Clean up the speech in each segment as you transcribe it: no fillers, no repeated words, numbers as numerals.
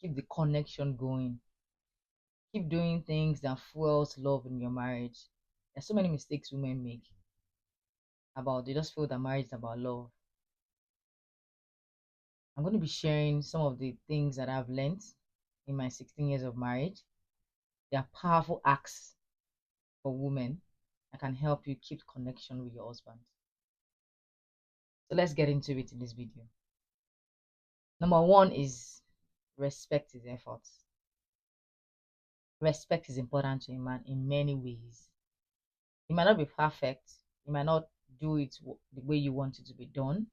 keep the connection going. Keep doing things that fuels love in your marriage. There's so many mistakes women make about they just feel that marriage is about love. I'm going to be sharing some of the things that I've learned in my 16 years of marriage. They are powerful acts for women that can help you keep connection with your husband. So let's get into it in this video. Number one is respect his efforts. Respect is important to a man in many ways. It might not be perfect. You might not do it the way you want it to be done,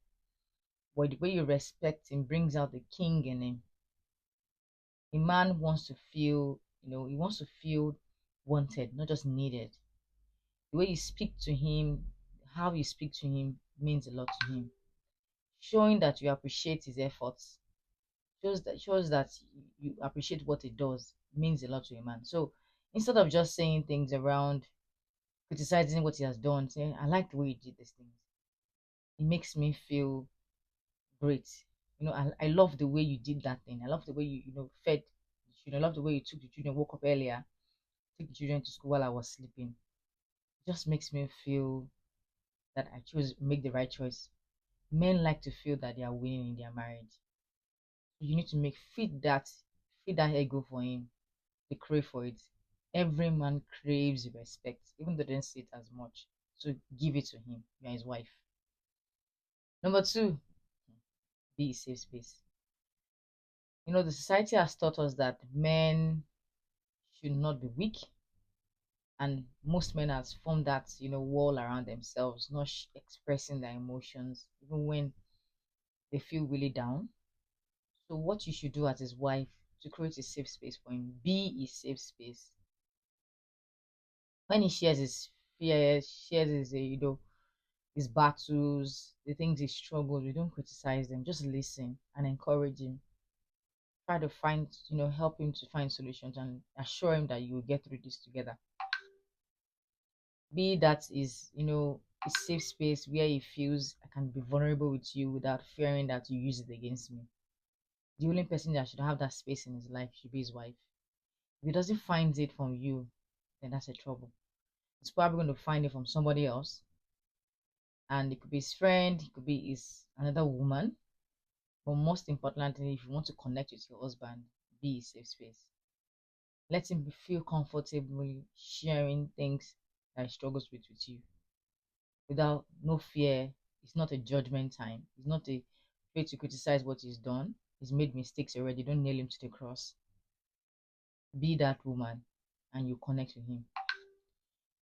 but the way you respect him brings out the king in him. A man wants to feel, he wants to feel wanted, not just needed. The way you speak to him, how you speak to him means a lot to him. Showing that you appreciate his efforts shows that you appreciate what he does means a lot to a man. So instead of just saying things around criticizing what he has done, saying I like the way you did these things, it makes me feel great. I love the way you did that thing. I love the way you fed the children. I love the way you took the children, woke up earlier, took the children to school while I was sleeping. It just makes me feel that I chose make the right choice. Men like to feel that they are winning in their marriage. You need to feed that ego for him. They crave for it. Every man craves respect, even though they don't see it as much. So give it to him. You are his wife. Number two, be a safe space. The society has taught us that men should not be weak, and most men has formed that wall around themselves, not expressing their emotions, even when they feel really down. So what you should do as his wife to create a safe space for him, be a safe space. When he shares his fears, shares his battles, the things he struggles, we don't criticize them, just listen and encourage him. Try to find, help him to find solutions and assure him that you will get through this together. Be that is, a safe space where he feels I can be vulnerable with you without fearing that you use it against me. The only person that should have that space in his life should be his wife. If he doesn't find it from you, then that's a trouble. He's probably going to find it from somebody else, and it could be his friend, it could be his another woman. But most importantly, if you want to connect with your husband, be a safe space. Let him feel comfortable sharing things that he struggles with you without no fear. It's not a judgment time. It's not a way to criticize what he's done. He's made mistakes already. Don't nail him to the cross. Be that woman and you connect with him.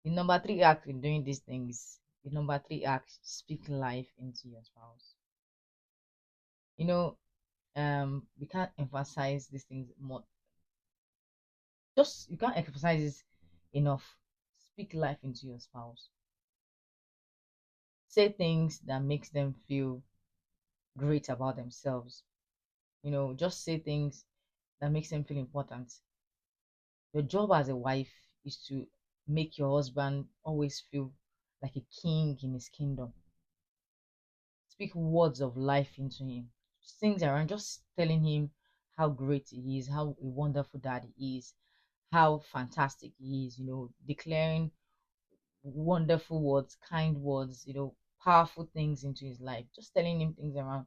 The number three act in doing these things, the number three act, speak life into your spouse. We can't emphasize these things more. Just you can't emphasize this enough. Speak life into your spouse. Say things that makes them feel great about themselves. Just say things that makes them feel important. Your job as a wife is to make your husband always feel like a king in his kingdom. Speak words of life into him. Things around just telling him how great he is, how a wonderful dad he is, how fantastic he is, declaring wonderful words, kind words, powerful things into his life. Just telling him things around.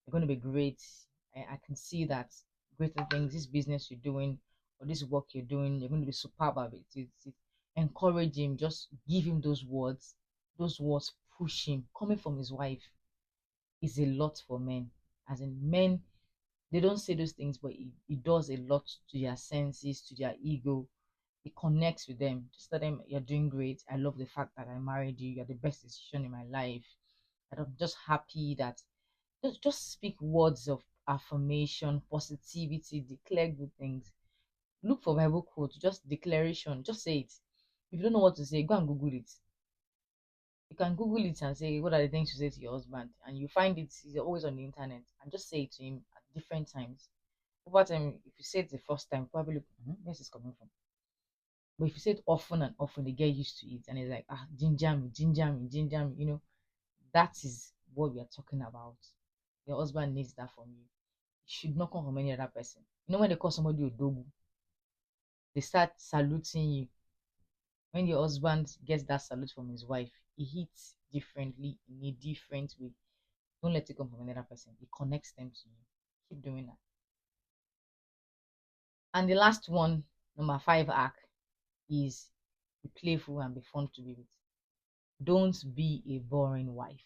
You're going to be great. I can see that greater things, this business you're doing or this work you're doing, you're going to be superb at it. Encourage him, just give him those words. Those words push him. Coming from his wife is a lot for men. As in, men, they don't say those things, but it does a lot to their senses, to their ego. It connects with them. Just tell them you're doing great. I love the fact that I married you. You're the best decision in my life. And I'm just happy that just speak words of affirmation, positivity, declare good things. Look for Bible quotes, just declaration, just say it. If you don't know what to say, go and Google it. You can Google it and say, what are the things to say to your husband? And you find it's always on the internet and just say it to him at different times. Over time, if you say it the first time, probably, where's this coming from? But if you say it often and often, they get used to it and it's like, ginger me, ginger me, ginger me, that is what we are talking about. Your husband needs that from you. It should not come from any other person. You know when they call somebody odogu, they start saluting you. When your husband gets that salute from his wife, he hits differently in a different way. Don't let it come from another person. It connects them to you. Keep doing that. And the last one, number 5 hack, is be playful and be fun to be with. Don't be a boring wife.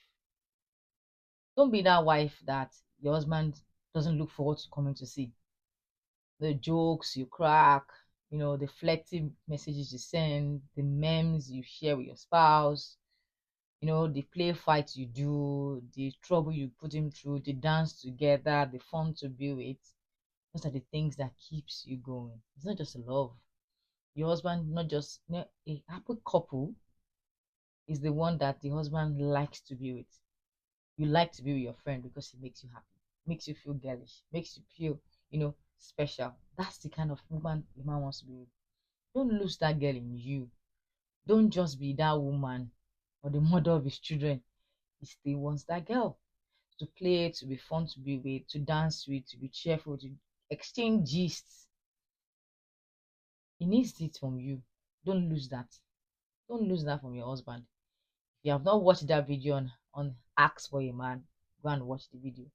Don't be that wife that your husband doesn't look forward to coming to see. The jokes you crack, the flirty messages you send, the memes you share with your spouse, the play fights you do, the trouble you put him through, the dance together, the fun to be with. Those are the things that keeps you going. It's not just love. Your husband, not just a happy couple is the one that the husband likes to be with. You like to be with your friend because he makes you happy, makes you feel girlish, makes you feel, special. That's the kind of woman the man wants to be with. Don't lose that girl in you. Don't just be that woman or the mother of his children. He still wants that girl to play, to be fun to be with, to dance with, to be cheerful, to exchange gists. He needs it from you. Don't lose that. Don't lose that from your husband. If you have not watched that video on Ask for a Man, go and watch the video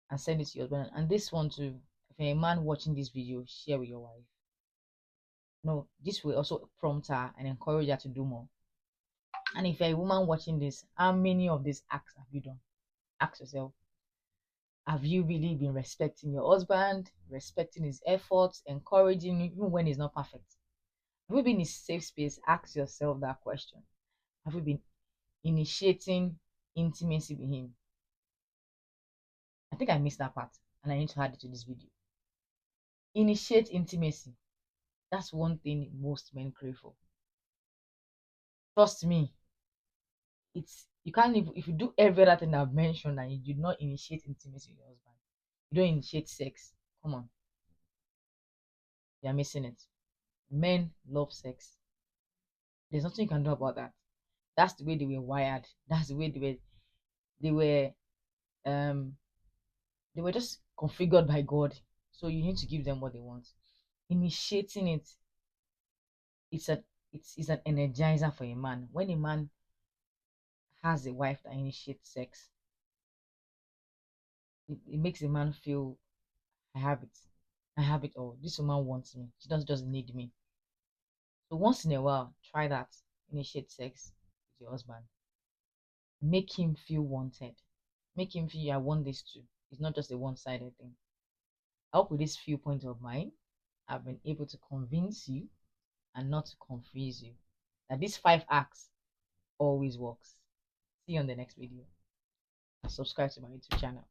and send it to your husband. And this one too, if you're a man watching this video, share with your wife. No, this will also prompt her and encourage her to do more. And if you're a woman watching this, how many of these acts have you done? Ask yourself, have you really been respecting your husband, respecting his efforts, encouraging him even when he's not perfect? Have you been in a safe space? Ask yourself that question. Have you been initiating intimacy with him? I think I missed that part and I need to add it to this video. Initiate intimacy. That's one thing most men crave for. Trust me, it's you can't even if you do every other thing I've mentioned and you do not initiate intimacy with your husband, you don't initiate sex. Come on, you're missing it. Men love sex. There's nothing you can do about that. That's the way they were wired. That's the way they were um they were just configured by God. So you need to give them what they want. Initiating it, it's a it's an energizer for a man. When a man has a wife that initiates sex, it makes a man feel I have it. I have it all. This woman wants me. She doesn't just need me. So once in a while, try that. Initiate sex with your husband. Make him feel wanted. Make him feel I want this too. It's not just a one-sided thing. I hope with these few points of mine, I've been able to convince you and not to confuse you that these 5 acts always works. See you on the next video. And subscribe to my YouTube channel.